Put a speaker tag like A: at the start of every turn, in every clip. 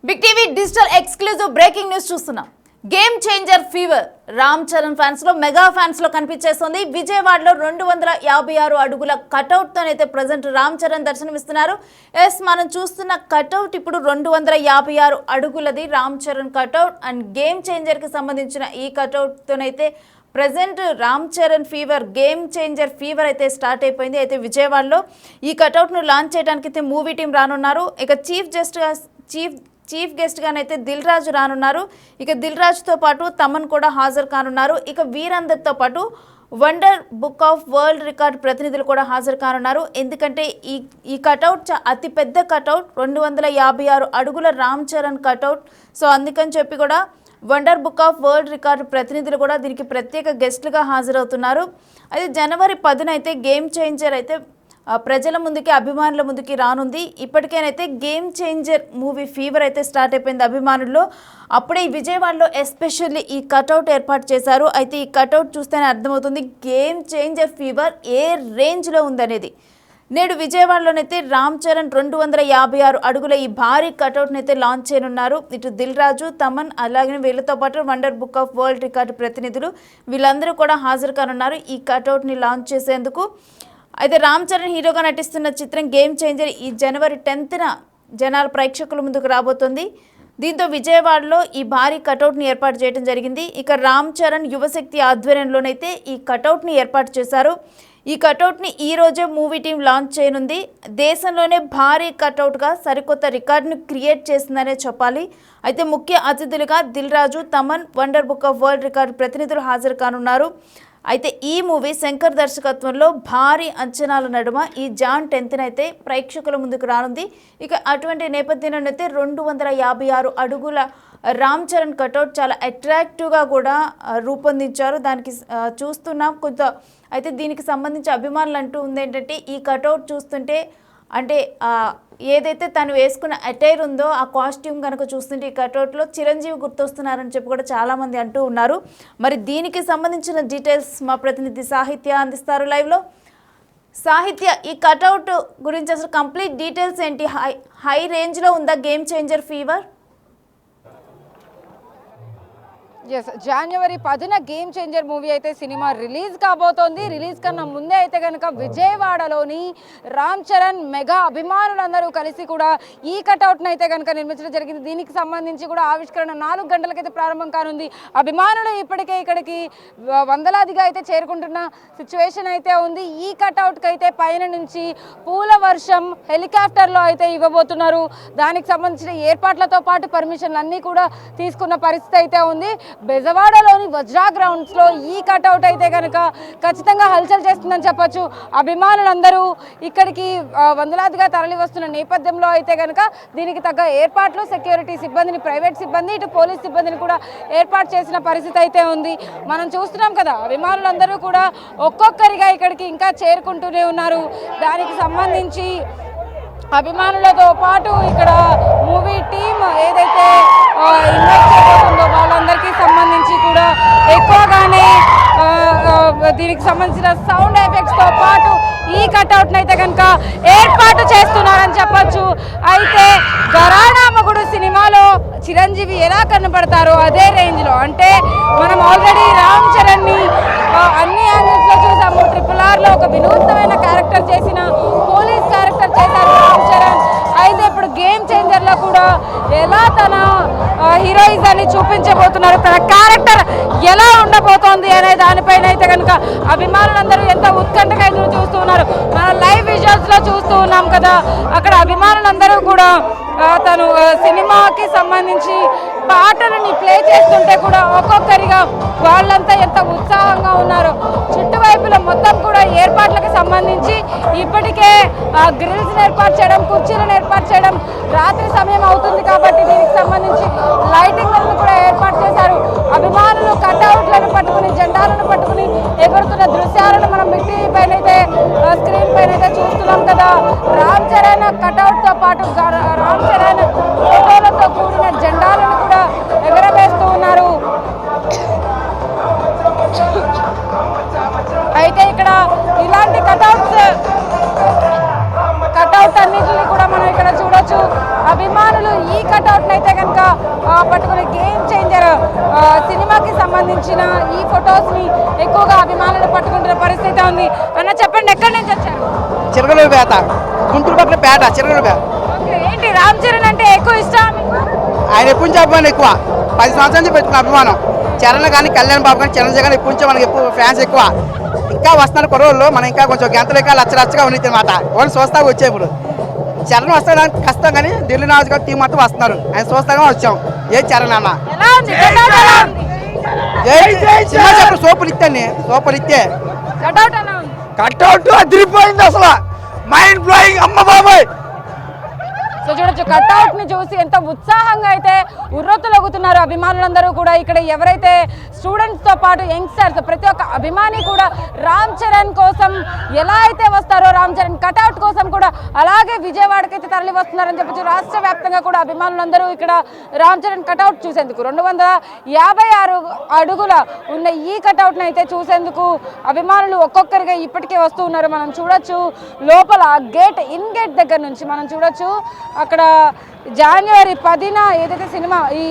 A: Big TV digital exclusive breaking news చూస్తున్నాం. Game changer fever Ram Charan fans లో mega fans లో కనిపించేస్తుంది. విజయవాడలో 256 అడుగుల కటౌట్ తోనైతే ప్రజెంట్ రామ్ చరణ్ దర్శనమిస్తున్నారు. ఎస్, మనం చూస్తున్న కటౌట్ ఇప్పుడు 256 అడుగులది Ram Charan cutout. And game changer కి సంబంధించిన ఈ కటౌట్ తోనైతే present Ram Charan fever, game changer fever అయితే స్టార్ట్ అయిపోయింది. అయితే విజయవాడలో ఈ కటౌట్ను లాంచ్ చేయడానికి అయితే మూవీ టీం రానున్నారు. ఇక చీఫ్ గెస్ట్ గానైతే దిల్ రాజు రానున్నారు. ఇక దిల్ రాజుతో పాటు తమన్ కూడా హాజరు కానున్నారు. ఇక వీరందరితో పాటు wonder book of world record ప్రతినిధులు కూడా హాజరు కానున్నారు. ఎందుకంటే ఈ కటౌట్ అతి పెద్ద కటౌట్, 256 అడుగుల రామ్ చరణ్ కటౌట్. సో అందుకని చెప్పి కూడా wonder book of world record ప్రతినిధులు కూడా దీనికి ప్రత్యేక గెస్టులుగా హాజరవుతున్నారు. అయితే జనవరి 10న అయితే గేమ్ చేంజర్ అయితే ప్రజల ముందుకి, అభిమానుల ముందుకి రానుంది. ఇప్పటికేనైతే గేమ్ చేంజర్ మూవీ ఫీవర్ అయితే స్టార్ట్ అయిపోయింది అభిమానుల్లో. అప్పుడే విజయవాడలో ఎస్పెషల్లీ ఈ కటౌట్ ఏర్పాటు చేశారు. అయితే ఈ కటౌట్ చూస్తేనే అర్థమవుతుంది గేమ్ చేంజర్ ఫీవర్ ఏ రేంజ్లో ఉందనేది. నేడు విజయవాడలోనైతే రామ్ చరణ్ 256 అడుగుల ఈ భారీ కటౌట్ని అయితే లాంచ్ చేయనున్నారు. ఇటు దిల్ రాజు, తమన్, అలాగే వీళ్ళతో పాటు wonder book of world record ప్రతినిధులు వీళ్ళందరూ కూడా హాజరు కానున్నారు ఈ కటౌట్ని లాంచ్ చేసేందుకు. అయితే రామ్ చరణ్ హీరోగా నటిస్తున్న చిత్రం గేమ్ చేంజర్ ఈ జనవరి 10న జనాల ప్రేక్షకుల ముందుకు రాబోతుంది. దీంతో విజయవాడలో ఈ భారీ కటౌట్ని ఏర్పాటు చేయడం జరిగింది. ఇక రామ్ చరణ్ యువశక్తి ఆధ్వర్యంలోనైతే ఈ కటౌట్ని ఏర్పాటు చేశారు. ఈ కటౌట్ని ఈ రోజే మూవీ టీం లాంచ్ చేయనుంది. దేశంలోనే భారీ కటౌట్గా సరికొత్త రికార్డును క్రియేట్ చేసిందనే చెప్పాలి. అయితే ముఖ్య అతిథులుగా Dil Raju, Thaman, wonder book of world record ప్రతినిధులు హాజరు కానున్నారు. అయితే ఈ మూవీ శంకర్ దర్శకత్వంలో భారీ అంచనాల నడుమ ఈ జాన్ 10న అయితే ప్రేక్షకుల ముందుకు రానుంది. ఇక అటువంటి నేపథ్యంలోనైతే 256 అడుగుల రామ్ చరణ్ కటౌట్ చాలా అట్రాక్టివ్గా కూడా రూపొందించారు. దానికి చూస్తున్నాం కొంత. అయితే దీనికి సంబంధించి అభిమానులు అంటూ ఉంది ఏంటంటే, ఈ కటౌట్ చూస్తుంటే అంటే ఏదైతే తను వేసుకున్న అటైర్ ఉందో ఆ కాస్ట్యూమ్ కనుక చూస్తుంటే ఈ కటౌట్లో చిరంజీవి గుర్తొస్తున్నారని చెప్పి కూడా చాలామంది అంటూ ఉన్నారు. మరి దీనికి సంబంధించిన డీటెయిల్స్ మా ప్రతినిధి సాహిత్య అందిస్తారు లైవ్లో. సాహిత్య, ఈ కటౌట్ గురించి అసలు కంప్లీట్ డీటెయిల్స్ ఏంటి? హై రేంజ్లో ఉందా గేమ్ చేంజర్ ఫీవర్?
B: ఎస్, జనవరి 10న గేమ్ చేంజర్ మూవీ అయితే సినిమా రిలీజ్ కాబోతోంది. రిలీజ్ కన్నా ముందే అయితే కనుక విజయవాడలోని రామ్ చరణ్ మెగా అభిమానులందరూ కలిసి కూడా ఈ కటౌట్ను అయితే కనుక నిర్మించడం జరిగింది. దీనికి సంబంధించి కూడా ఆవిష్కరణ 4 గంటలకైతే ప్రారంభం కానుంది. అభిమానులు ఇప్పటికే ఇక్కడికి వందలాదిగా అయితే చేరుకుంటున్న సిచ్యువేషన్ అయితే ఉంది. ఈ కటౌట్కి అయితే పైన నుంచి పూల వర్షం హెలికాప్టర్లో అయితే ఇవ్వబోతున్నారు. దానికి సంబంధించిన ఏర్పాట్లతో పాటు పర్మిషన్లు అన్నీ కూడా తీసుకున్న పరిస్థితి అయితే ఉంది. బెజవాడలోని వజ్రా గ్రౌండ్స్లో ఈ కటౌట్ అయితే కనుక ఖచ్చితంగా హల్చల్ చేస్తుందని చెప్పొచ్చు. అభిమానులందరూ ఇక్కడికి వందలాదిగా తరలి వస్తున్న నేపథ్యంలో అయితే కనుక దీనికి తగ్గ ఏర్పాట్లు, సెక్యూరిటీ సిబ్బందిని, ప్రైవేట్ సిబ్బంది, ఇటు పోలీస్ సిబ్బందిని కూడా ఏర్పాటు చేసిన పరిస్థితి అయితే ఉంది. మనం చూస్తున్నాం కదా, అభిమానులందరూ కూడా ఒక్కొక్కరిగా ఇక్కడికి ఇంకా చేరుకుంటూనే ఉన్నారు. దానికి సంబంధించి అభిమానులతో పాటు ఇక్కడ మూవీ టీం ఏదైతే ఇన్వైట్ చేయబోతుందో వాళ్ళందరికీ సంబంధించి కూడా ఎక్కువగానే దీనికి సంబంధించిన సౌండ్ ఎఫెక్ట్స్తో పాటు ఈ కటౌట్ని అయితే కనుక ఏర్పాటు చేస్తున్నారని చెప్పచ్చు. అయితే ఘరానా మొగుడు సినిమాలో చిరంజీవి ఎలా కనపడతారో అదే రేంజ్లో, అంటే మనం ఆల్రెడీ రామ్ చరణ్ని అన్ని యాంగిల్స్లో చూసాము. RRRలో ఒక వినూత్నమైన క్యారెక్టర్ చేసిన పోలీస్ క్యారెక్టర్ చేశారు రామ్ చరణ్. అయితే ఇప్పుడు గేమ్ చేంజర్లో కూడా ఎలా తన హీరోయిజాన్ని చూపించబోతున్నారు, తన క్యారెక్టర్ ఎలా ఉండబోతోంది అనే దానిపైన అయితే కనుక అభిమానులందరూ ఎంత ఉత్కంఠగా ఎదురు చూస్తూ ఉన్నారు. మన లైవ్ విజువల్స్లో చూస్తూ ఉన్నాం కదా, అక్కడ అభిమానులందరూ కూడా తను సినిమాకి సంబంధించి పాటలని ప్లే చేస్తుంటే కూడా ఒక్కొక్కరిగా వాళ్ళంతా ఎంత ఉత్సాహంగా ఉన్నారో. చుట్టువైపుల మొత్తం కూడా ఏర్పాట్లకు సంబంధించి ఇప్పటికే గ్రిల్స్ని ఏర్పాటు చేయడం, కుర్చీలను ఏర్పాటు చేయడం, రాత్రి సమయం అవుతుంది కాబట్టి దీనికి సంబంధించి లైటింగ్లను కూడా ఏర్పాటు చేశారు. అభిమానులు కట్అవుట్లను పట్టుకుని, జెండాలను పట్టుకుని ఎగురుతున్న దృశ్యాలను మనం బిగ్ టీవీ పైన అయితే స్క్రీన్ పైన అయితే చూస్తున్నాం కదా. రామ్ చరణ్ కట్అవుట్తో పాటు రామ్ చరణ్ ఫోటోలతో కూడిన జెండాలను కూడా ఎగరవేస్తూ ఉన్నారు. అయితే ఇక్కడ ఇలాంటి కటౌట్ అన్నింటినీ కూడా మనం ఇక్కడ చూడొచ్చు. అభిమానులు ఈ కటౌట్ అయితే కనుక పట్టుకుని గేమ్ చేంజర్ సినిమాకి సంబంధించిన ఈ ఫొటోస్ ని ఎక్కువగా అభిమానులు పట్టుకుంటున్న పరిస్థితి ఉంది. అన్న చెప్పండి, ఎక్కడి నుంచి వచ్చారు?
C: చిరగలూరుపేట, గుంటూరు పక్కన పేట, చిరగలూరుపేట.
B: ఏంటి రామ్ చరణ్ అంటే ఎక్కువ ఇష్టం?
C: ఆయన ఎప్పుడు నుంచి అభిమానం ఎక్కువ, 10 సంవత్సరాల నుంచి పెట్టుకున్న అభిమానం. చరణ్ కానీ కళ్యాణ్ బాబు కానీ చిరంజీవి కానీ ఎప్పుడు నుంచి మనకి ఎక్కువ ఫ్యాన్స్ ఎక్కువ. ఇంకా వస్తున్నారు కుర్రోళ్ళు, మనం ఇంకా కొంచెం గంటలు ఇంకా లచ్చగా ఉన్నది అనమాట. వాళ్ళు చూస్తాగా వచ్చే ఇప్పుడు చరణ్ వస్తాడానికి కష్టం, కానీ ఢిల్లీ నాజ్ గారు టీం మొత్తం వస్తున్నారు. ఆయన చూస్తాగా వచ్చాం. ఏ చరణ్ అన్న సినిమా చెప్పు, సూపర్ ఇత్తే సూపర్ ఇత్తే కట్అవుట్ అదిరిపోయింది అసలు, మైండ్ బ్లోయింగ్. అమ్మ బాబాయ్.
B: సో చూడొచ్చు, కట్అవుట్ ని చూసి ఎంత ఉత్సాహంగా అయితే ఉర్రొత్తులొగుతున్నారు అభిమానులందరూ కూడా. ఇక్కడ ఎవరైతే స్టూడెంట్స్ తో పాటు యంగ్స్టర్స్ ప్రతి ఒక్క అభిమాని కూడా రామ్ చరణ్ కోసం ఎలా అయితే వస్తారో, రామ్ చరణ్ కట్అవుట్ కోసం కూడా అలాగే విజయవాడకి అయితే తరలి వస్తున్నారని చెప్పచ్చు. రాష్ట్ర వ్యాప్తంగా కూడా అభిమానులందరూ ఇక్కడ రామ్ చరణ్ కట్అవుట్ చూసేందుకు 256 అడుగుల ఉన్న ఈ కట్అవుట్ ని అయితే చూసేందుకు అభిమానులు ఒక్కొక్కరిగా ఇప్పటికే వస్తూ ఉన్నారు. మనం చూడొచ్చు లోపల గేట్ దగ్గర నుంచి మనం చూడొచ్చు. అక్కడ జనవరి 10న ఏదైతే సినిమా ఈ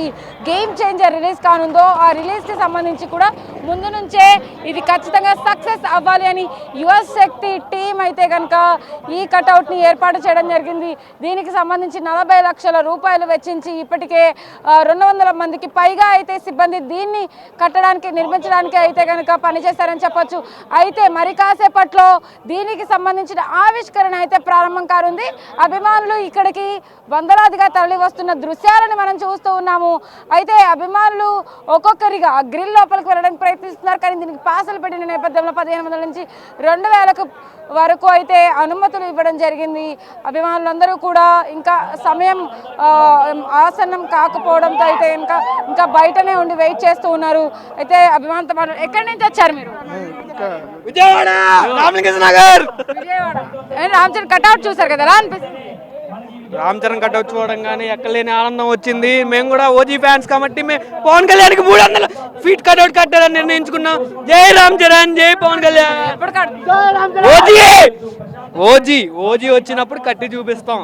B: గేమ్ చేంజర్ రిలీజ్ కానుందో ఆ రిలీజ్కి సంబంధించి కూడా ముందు నుంచే ఇది ఖచ్చితంగా సక్సెస్ అవ్వాలి అని యువశక్తి టీం అయితే కనుక ఈ కట్అవుట్ని ఏర్పాటు చేయడం జరిగింది. దీనికి సంబంధించి 40 లక్షల రూపాయలు వెచ్చించి ఇప్పటికే 200 మందికి పైగా అయితే సిబ్బంది దీన్ని కట్టడానికి నిర్మించడానికి అయితే కనుక పనిచేస్తారని చెప్పొచ్చు. అయితే మరి కాసేపట్లో దీనికి సంబంధించిన ఆవిష్కరణ అయితే ప్రారంభం కానుంది. అభిమానులు ఇక్కడికి వందలాదిగా తరలి వస్తున్న దృశ్యాలను మనం చూస్తూ ఉన్నాము. అయితే అభిమానులు ఒక్కొక్కరిగా ఆ గ్రిల్ లోపలికి వెళ్ళడానికి ప్రయత్నిస్తున్నారు. కానీ దీనికి పాసులు పెట్టిన నేపథ్యంలో 1500 నుంచి 2000 వరకు అయితే అనుమతులు ఇవ్వడం జరిగింది. అభిమానులందరూ కూడా ఇంకా సమయం ఆసన్నం కాకపోవడంతో అయితే ఇంకా బయటనే ఉండి వెయిట్ చేస్తూ ఉన్నారు. అయితే అభిమానులతో పాటు ఎక్కడి నుంచి వచ్చారు మీరు?
C: విజయవాడ, రామలింగేశ్వర
B: విజయవాడ. రామ్ చరణ్ కట్అవుట్ చూసారు కదా, ఎలా అనిపిస్తుంది?
D: రామ్ చరణ్ కట్అవుట్ చూడడం కానీ ఎక్కలేని ఆనందం వచ్చింది. మేము కూడా ఓజీ ఫ్యాన్స్ కాబట్టి మేము పవన్ కళ్యాణ్కి 300 ఫీట్ కట్అవుట్ కట్టాలని నిర్ణయించుకున్నాం. జై రామ్ చరణ్, జై పవన్ కళ్యాణ్. ఓజీ వచ్చినప్పుడు కట్టి చూపిస్తాం.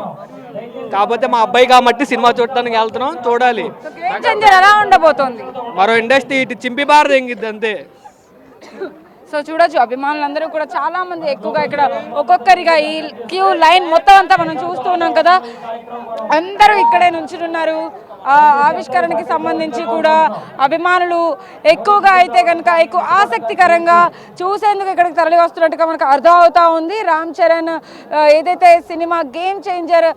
D: కాకపోతే మా అబ్బాయి కాబట్టి సినిమా చూడటానికి వెళ్తున్నాం, చూడాలి.
B: ఎలా ఉండబోతోంది?
D: మరో ఇండస్ట్రీ ఇటు చింపి బార తెంగిద్ది అంతే.
B: సో చూడొచ్చు, అభిమానులందరూ కూడా చాలా మంది ఎక్కువగా ఇక్కడ ఒక్కొక్కరిగా ఈ క్యూ లైన్ మొత్తం అంతా మనం చూస్తూ ఉన్నాం కదా, అందరూ ఇక్కడే నుంచున్నారు. ఆవిష్కరణకి సంబంధించి కూడా అభిమానులు ఎక్కువగా అయితే కనుక ఎక్కువ ఆసక్తికరంగా చూసేందుకు ఇక్కడికి తరలి వస్తున్నట్టుగా మనకు అర్థం అవుతా ఉంది. రామ్ చరణ్ ఏదైతే సినిమా గేమ్ చేంజర్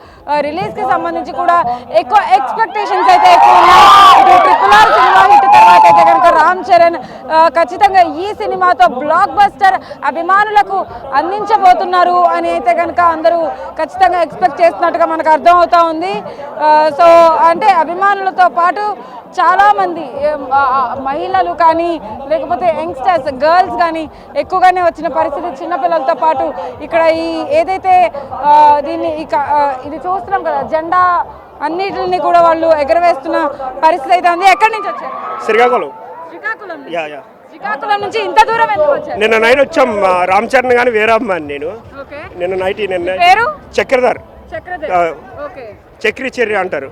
B: రిలీజ్కి సంబంధించి కూడా ఎక్కువ ఎక్స్పెక్టేషన్స్ అయితే ఎక్కువ ఉన్నాయి. RRR సినిమా హిట్ తర్వాత అయితే కనుక రామ్ చరణ్ ఖచ్చితంగా ఈ సినిమాతో బ్లాక్ బస్టర్ అభిమానులకు అందించబోతున్నారు అని అయితే కనుక అందరూ ఖచ్చితంగా ఎక్స్పెక్ట్ చేస్తున్నట్టుగా మనకు అర్థం అవుతా ఉంది. సో అంటే అభిమానులతో పాటు చాలామంది మహిళలు కానీ లేకపోతే యంగ్స్టర్స్ గర్ల్స్ కానీ ఎక్కువగానే వచ్చిన పరిస్థితి. చిన్నపిల్లలతో పాటు ఇక్కడ ఈ ఏదైతే దీన్ని ఇది చూస్తున్నాం కదా, జెండా అన్నిటిని కూడా వాళ్ళు ఎగరవేస్తున్న పరిస్థితి అయితే ఉంది. ఎక్కడి నుంచి వచ్చారు?
E: శ్రీకాకుళం.
B: శ్రీకాకుళం నుంచి ఇంత దూరం ఎందుకు వచ్చారు?
E: నిన్న నైట్ వచ్చాం. రామ్ చరణ్ కానీ వీరమ్మని నేను నిన్న నైట్
B: పేరు
E: చక్రధర్, చక్రి చెర్రి అంటారు.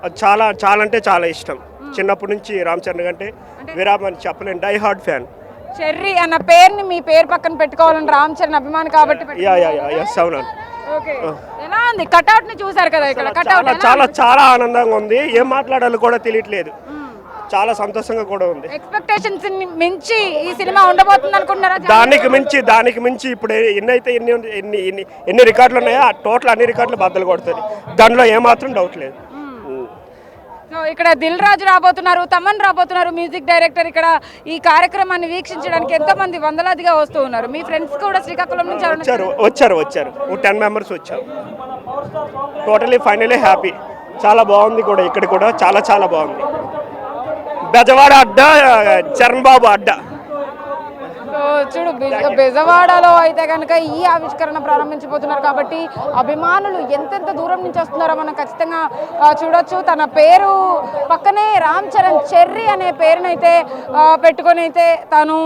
E: అది చాలా చాలా అంటే చాలా ఇష్టం. చిన్నప్పటి నుంచి రామ్ చరణ్ కంటే వీరమ్మని చెప్పలేను, డై హార్డ్ ఫ్యాన్.
B: చెర్రి అన్న పేరుని మీ పేరు పక్కన పెట్టుకోవాలని రామ్ చరణ్ అభిమాని కాబట్టి
E: అవునండి.
B: ఎలా ఉంది కట్అవుట్ ని చూసారు కదా, ఇక్కడ కట్అవుట్
E: చాలా చాలా ఆనందంగా ఉంది. ఏం మాట్లాడాలో కూడా తెలియట్లేదు. చాలా సంతోషంగా కూడా ఉంది.
B: ఎక్స్పెక్టేషన్స్ మించి ఈ సినిమా ఉండబోతుంది అనుకుంటున్నారా?
E: దానికి మించి ఇప్పుడు ఎన్ని రికార్డులు ఉన్నాయో ఆ టోటల్ అన్ని రికార్డులు బద్దలు కొడుతుంది. దాంట్లో ఏమాత్రం డౌట్ లేదు.
B: సో ఇక్కడ దిల్ రాజు రాబోతున్నారు, తమన్ రాబోతున్నారు, మ్యూజిక్ డైరెక్టర్. ఇక్కడ ఈ కార్యక్రమాన్ని వీక్షించడానికి ఎంతో మంది వందలాదిగా వస్తూ ఉన్నారు. మీ ఫ్రెండ్స్ కూడా శ్రీకాకుళం నుంచి
E: వచ్చారు 10 మెంబర్స్ వచ్చారు. Totally finally happy. చాలా బాగుంది కూడా, ఇక్కడ కూడా చాలా చాలా బాగుంది. బెజవాడ అడ్డా, చరణ్ బాబు అడ్డా.
B: సో చూడు బెజవాడలో అయితే కనుక ఈ ఆవిష్కరణ ప్రారంభించబోతున్నారు కాబట్టి అభిమానులు ఎంతెంత దూరం నుంచి వస్తున్నారో మనం ఖచ్చితంగా చూడొచ్చు. తన పేరు పక్కనే రామ్ చరణ్ చెర్రీ అనే పేరునైతే పెట్టుకొని అయితే తను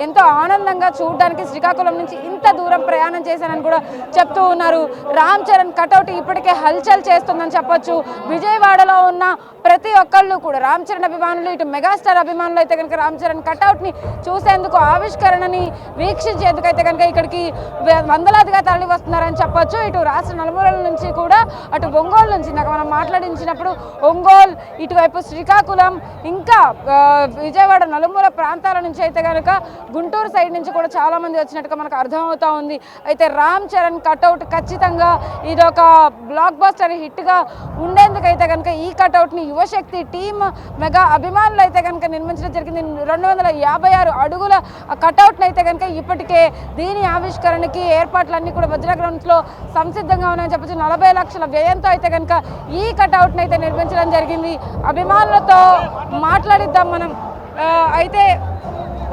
B: ఎంతో ఆనందంగా చూడడానికి శ్రీకాకుళం నుంచి ఇంత దూరం ప్రయాణం చేశానని కూడా చెప్తూ ఉన్నారు. రామ్ చరణ్ కటౌట్ ఇప్పటికే హల్చల్ చేస్తుందని చెప్పొచ్చు. విజయవాడలో ఉన్న ప్రతి ఒక్కళ్ళు కూడా రామ్ చరణ్ అభిమానులు, ఇటు మెగాస్టార్ అభిమానులు అయితే కనుక రామ్ చరణ్ కటౌట్ని చూసేందుకు, ఆవిష్కరణని వీక్షించేందుకు అయితే కనుక ఇక్కడికి వందలాదిగా తరలి వస్తున్నారని చెప్పొచ్చు. ఇటు రాష్ట్ర నలుమూలల నుంచి కూడా, అటు ఒంగోలు నుంచి నాకు మనం మాట్లాడించినప్పుడు ఒంగోలు, ఇటువైపు శ్రీకాకుళం, ఇంకా విజయవాడ నలుమూల ప్రాంతాల నుంచి అయితే కనుక గుంటూరు సైడ్ నుంచి కూడా చాలామంది వచ్చినట్టుగా మనకు అర్థమవుతా ఉంది. అయితే రామ్ చరణ్ కటౌట్ ఖచ్చితంగా ఇదొక బ్లాక్ బస్టర్ హిట్గా ఉండేందుకైతే కనుక ఈ కటౌట్ని యువశక్తి టీమ్ మెగా అభిమానులు అయితే కనుక నిర్మించడం జరిగింది. 256 అడుగుల కటౌట్ని అయితే కనుక ఇప్పటికే దీని ఆవిష్కరణకి ఏర్పాట్లన్నీ కూడా వజ్ర గ్రౌండ్స్లో సంసిద్ధంగా ఉన్నాయని చెప్పచ్చు. 40 లక్షల వ్యయంతో అయితే కనుక ఈ కటౌట్ని అయితే నిర్మించడం జరిగింది. అభిమానులతో మాట్లాడిద్దాం మనం. అయితే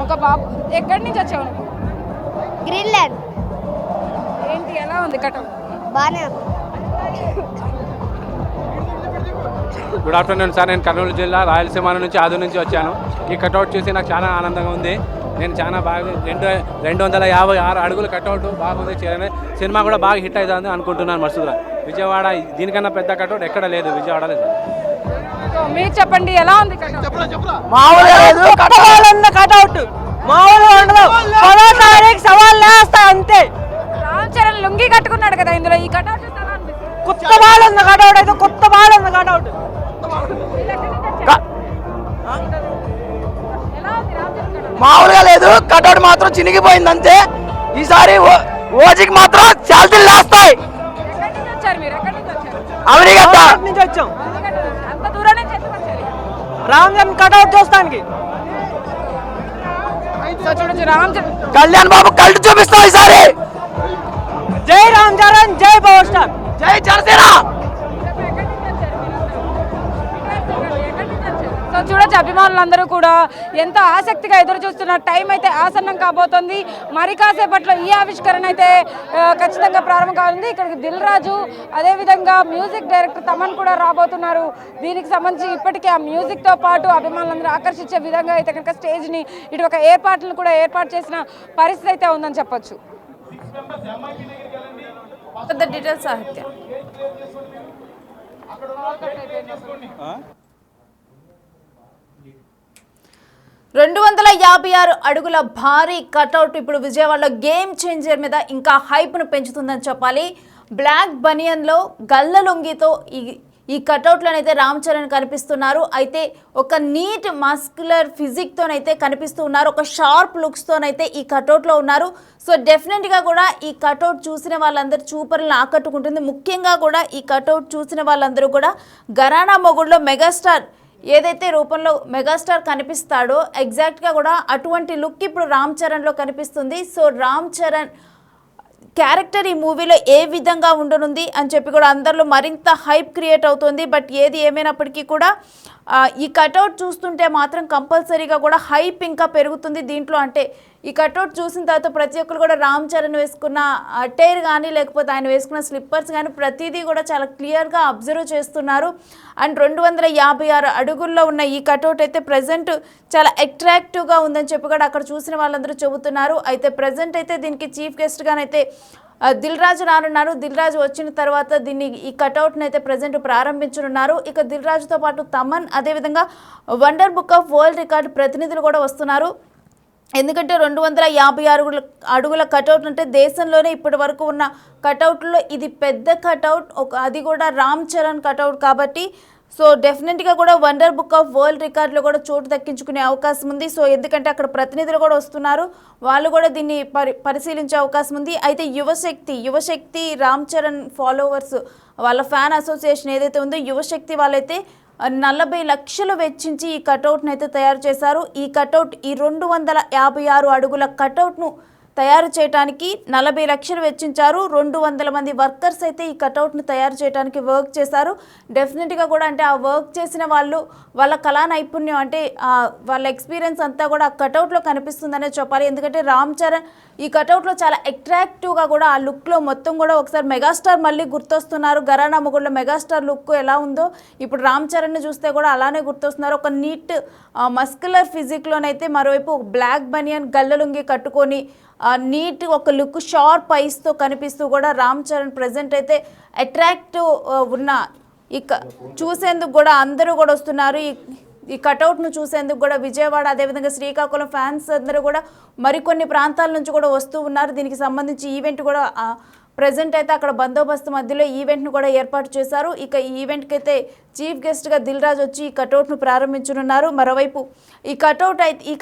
B: ఒక బాబు, ఎక్కడి నుంచి వచ్చావు నువ్వు?
F: గ్రీన్లాండ్.
B: ఏంటి, ఎలా ఉంది కటౌట్?
F: బాగానే ఉంది.
G: Good afternoon sir. నేను కర్నూలు జిల్లా రాయలసీమ నుంచి ఆదు నుంచి వచ్చాను. ఈ కటౌట్ చూసి నాకు చాలా ఆనందంగా ఉంది. నేను చాలా బాగా 256 అడుగుల కటౌట్ బాగుంది. సినిమా కూడా బాగా హిట్ అవుతుంది అనుకుంటున్నాను. మస్తుగా విజయవాడ దీనికన్నా పెద్ద కటౌట్ ఎక్కడ లేదు విజయవాడలో.
B: మీరు చెప్పండి, ఎలా ఉంది కటౌట్?
H: మామూలుగా లేదు, కటౌట్ కటౌట్ మామూలుగా ఉండదు. 10వ తారీఖు సవాల్ వేస్తా అంతే.
B: రామ్ చరణ్ లుంగి కట్టుకున్నాడు కదా ఇందులో, ఈ కటౌట్
H: కొత్త బాల్ ఉంది కటౌట్, అయితే కొత్త బాల్ ఉంది కటౌట్. మామూలుగా లేదు, కటౌట్ మాత్రం చినిగిపోయింది అంతే. ఈసారి ఓజీకి మాత్రం శాలరీలు లేస్తాయి. అమెరికా నుంచి వచ్చాం, రామ్ చరణ్ కటౌట్ చూస్తానికి. కళ్యాణ్ బాబు కల్ట్ చూపిస్తాం ఈసారి. జై రామ్ చరణ్, జై పవర్ స్టార్, జై జనసేన.
B: సో చూడొచ్చు, అభిమానులందరూ కూడా ఎంతో ఆసక్తిగా ఎదురు చూస్తున్నారు. టైం అయితే ఆసన్నం కాబోతోంది. మరి కాసేపట్లో ఈ ఆవిష్కరణ అయితే ఖచ్చితంగా ప్రారంభం కానుంది. ఇక్కడికి దిల్ రాజు, అదేవిధంగా మ్యూజిక్ డైరెక్టర్ తమన్ కూడా రాబోతున్నారు. దీనికి సంబంధించి ఇప్పటికే ఆ మ్యూజిక్తో పాటు అభిమానులందరూ ఆకర్షించే విధంగా అయితే కనుక స్టేజ్ని, ఇటు ఒక ఏర్పాట్లను కూడా ఏర్పాటు చేసిన పరిస్థితి అయితే ఉందని చెప్పొచ్చు.
A: పెద్ద డీటెయిల్స్ సాహిత్య 256 అడుగుల భారీ కటౌట్ ఇప్పుడు విజయవాడలో గేమ్ చేంజర్ మీద ఇంకా హైప్ను పెంచుతుందని చెప్పాలి. బ్లాక్ బనియన్లో గల్ల లొంగితో ఈ కటౌట్లోనైతే రామ్ చరణ్ కనిపిస్తున్నారు. అయితే ఒక నీట్ మస్కులర్ ఫిజిక్తోనైతే కనిపిస్తూ ఉన్నారు. ఒక షార్ప్ లుక్స్తోనైతే ఈ కటౌట్లో ఉన్నారు. సో డెఫినెట్గా కూడా ఈ కటౌట్ చూసిన వాళ్ళందరూ చూపర్లను ఆకట్టుకుంటుంది. ముఖ్యంగా కూడా ఈ కటౌట్ చూసిన వాళ్ళందరూ కూడా ఘరానా మొగుడులో మెగాస్టార్ ఏదైతే రూపంలో మెగాస్టార్ కనిపిస్తాడో ఎగ్జాక్ట్గా కూడా అటువంటి లుక్ ఇప్పుడు రామ్ చరణ్లో కనిపిస్తుంది. సో రామ్ చరణ్ క్యారెక్టర్ ఈ మూవీలో ఏ విధంగా ఉండనుంది అని చెప్పి కూడా అందరిలో మరింత హైప్ క్రియేట్ అవుతుంది. బట్ ఏది ఏమైనప్పటికీ కూడా ఈ కటౌట్ చూస్తుంటే మాత్రం కంపల్సరీగా కూడా హైప్ ఇంకా పెరుగుతుంది దీంట్లో. అంటే ఈ కటౌట్ చూసిన తర్వాత ప్రతి ఒక్కరు కూడా రామ్ చరణ్ వేసుకున్న అటైర్ కానీ లేకపోతే ఆయన వేసుకున్న స్లిప్పర్స్ కానీ ప్రతిదీ కూడా చాలా క్లియర్గా అబ్జర్వ్ చేస్తున్నారు. అండ్ 256 అడుగుల్లో ఉన్న ఈ కటౌట్ అయితే ప్రజెంట్ చాలా అట్రాక్టివ్గా ఉందని చెప్పి కూడా అక్కడ చూసిన వాళ్ళందరూ చెబుతున్నారు. అయితే ప్రజెంట్ అయితే దీనికి చీఫ్ గెస్ట్గానైతే దిల్ రాజు రానున్నారు. దిల్ రాజు వచ్చిన తర్వాత దీన్ని ఈ కటౌట్ని అయితే ప్రజెంట్ ప్రారంభించనున్నారు. ఇక దిల్ రాజుతో పాటు తమన్, అదేవిధంగా wonder book of world record ప్రతినిధులు కూడా వస్తున్నారు. ఎందుకంటే 256 అడుగుల కటౌట్ అంటే దేశంలోనే ఇప్పటి వరకు ఉన్న కటౌట్లో ఇది పెద్ద కటౌట్, అది కూడా రామ్ చరణ్ కటౌట్ కాబట్టి సో డెఫినెట్గా కూడా వండర్ బుక్ ఆఫ్ వరల్డ్ రికార్డులో కూడా చోటు దక్కించుకునే అవకాశం ఉంది. సో ఎందుకంటే అక్కడ ప్రతినిధులు కూడా వస్తున్నారు, వాళ్ళు కూడా దీన్ని పరిశీలించే అవకాశం ఉంది. అయితే యువశక్తి రామ్ చరణ్ ఫాలోవర్స్ వాళ్ళ ఫ్యాన్ అసోసియేషన్ ఏదైతే ఉందో యువశక్తి వాళ్ళైతే 40 లక్షలు వెచ్చించి ఈ కటౌట్ను అయితే తయారు చేశారు. ఈ కటౌట్ ఈ 256 అడుగుల కటౌట్ను తయారు చేయడానికి 40 లక్షలు వెచ్చించారు. 200 మంది వర్కర్స్ అయితే ఈ కటౌట్ను తయారు చేయడానికి వర్క్ చేశారు. డెఫినెట్గా కూడా అంటే ఆ వర్క్ చేసిన వాళ్ళు వాళ్ళ కళా నైపుణ్యం అంటే వాళ్ళ ఎక్స్పీరియన్స్ అంతా కూడా ఆ కటౌట్లో కనిపిస్తుందనే చెప్పాలి. ఎందుకంటే రామ్ చరణ్ ఈ కటౌట్లో చాలా అట్రాక్టివ్గా కూడా ఆ లుక్లో మొత్తం కూడా ఒకసారి మెగాస్టార్ మళ్ళీ గుర్తొస్తున్నారు. ఘరానా మొగుళ్ళ మెగాస్టార్ లుక్ ఎలా ఉందో ఇప్పుడు రామ్ చరణ్ని చూస్తే కూడా అలానే గుర్తొస్తున్నారు. ఒక నీట్ మస్కులర్ ఫిజిక్లోనైతే మరోవైపు బ్లాక్ బనియన్ గల్లలుంగి కట్టుకొని నీట్ ఒక లుక్ షార్ప్ ఐస్తో కనిపిస్తూ కూడా రామ్ చరణ్ ప్రజెంట్ అయితే అట్రాక్టివ్ ఉన్న ఇక చూసేందుకు కూడా అందరూ కూడా వస్తున్నారు. ఈ కటౌట్ను చూసేందుకు కూడా విజయవాడ అదేవిధంగా శ్రీకాకుళం ఫ్యాన్స్ అందరూ కూడా మరికొన్ని ప్రాంతాల నుంచి కూడా వస్తూ ఉన్నారు. దీనికి సంబంధించి ఈవెంట్ కూడా ప్రజెంట్ అయితే అక్కడ బందోబస్తు మధ్యలో ఈవెంట్ను కూడా ఏర్పాటు చేశారు. ఇక ఈ ఈవెంట్కి అయితే చీఫ్ గెస్ట్గా దిల్ రాజు వచ్చి ఈ కటౌట్ను ప్రారంభించనున్నారు. మరోవైపు ఈ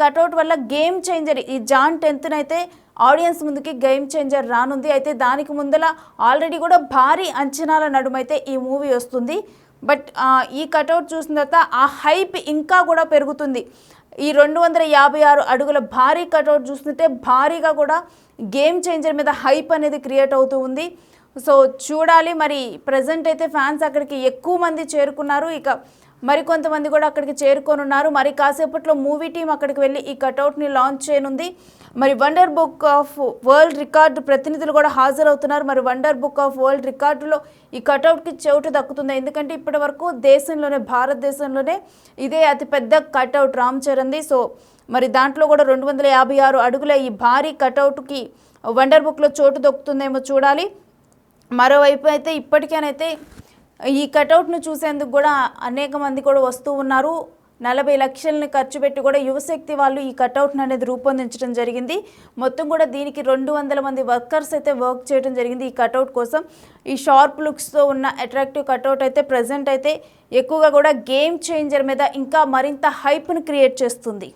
A: కటౌట్ వల్ల గేమ్ చేంజర్ ఈ జాన్ 10th అయితే ఆడియన్స్ ముందుకి గేమ్ చేంజర్ రానుంది. అయితే దానికి ముందల ఆల్రెడీ కూడా భారీ అంచనాల నడుమైతే ఈ మూవీ వస్తుంది. బట్ ఈ కటౌట్ చూసిన తర్వాత ఆ హైప్ ఇంకా కూడా పెరుగుతుంది. ఈ 256 అడుగుల భారీ కటౌట్ చూస్తుంటే భారీగా కూడా గేమ్ చేంజర్ మీద హైప్ అనేది క్రియేట్ అవుతూ ఉంది. సో చూడాలి మరి. ప్రజెంట్ అయితే ఫ్యాన్స్ అక్కడికి ఎక్కువ మంది చేరుకున్నారు. ఇక మరికొంతమంది కూడా అక్కడికి చేరుకోనున్నారు. మరి కాసేపట్లో మూవీ టీం అక్కడికి వెళ్ళి ఈ కటౌట్ని లాంచ్ చేయనుంది. మరి wonder book of world record ప్రతినిధులు కూడా హాజరవుతున్నారు. మరి వండర్ బుక్ ఆఫ్ వరల్డ్ రికార్డులో ఈ కటౌట్కి చోటు దక్కుతుంది. ఎందుకంటే ఇప్పటి వరకు దేశంలోనే భారతదేశంలోనే ఇదే అతిపెద్ద కటౌట్ రామ్ చరణ్ది. సో మరి దాంట్లో కూడా 256 అడుగుల ఈ భారీ కటౌట్కి వండర్ బుక్లో చోటు దక్కుతుందేమో చూడాలి. మరోవైపు అయితే ఇప్పటికేనైతే ఈ కటౌట్ను చూసేందుకు కూడా అనేక మంది కూడా వస్తూ ఉన్నారు. 40 లక్షలని ఖర్చు పెట్టి కూడా యువశక్తి వాళ్ళు ఈ కటౌట్ను అనేది రూపొందించడం జరిగింది. మొత్తం కూడా దీనికి 200 మంది వర్కర్స్ అయితే వర్క్ చేయడం జరిగింది ఈ కటౌట్ కోసం. ఈ షార్ప్ లుక్స్తో ఉన్న అట్రాక్టివ్ కటౌట్ అయితే ప్రజెంట్ అయితే ఎక్కువగా కూడా గేమ్ చేంజర్ మీద ఇంకా మరింత హైప్ను క్రియేట్ చేస్తుంది.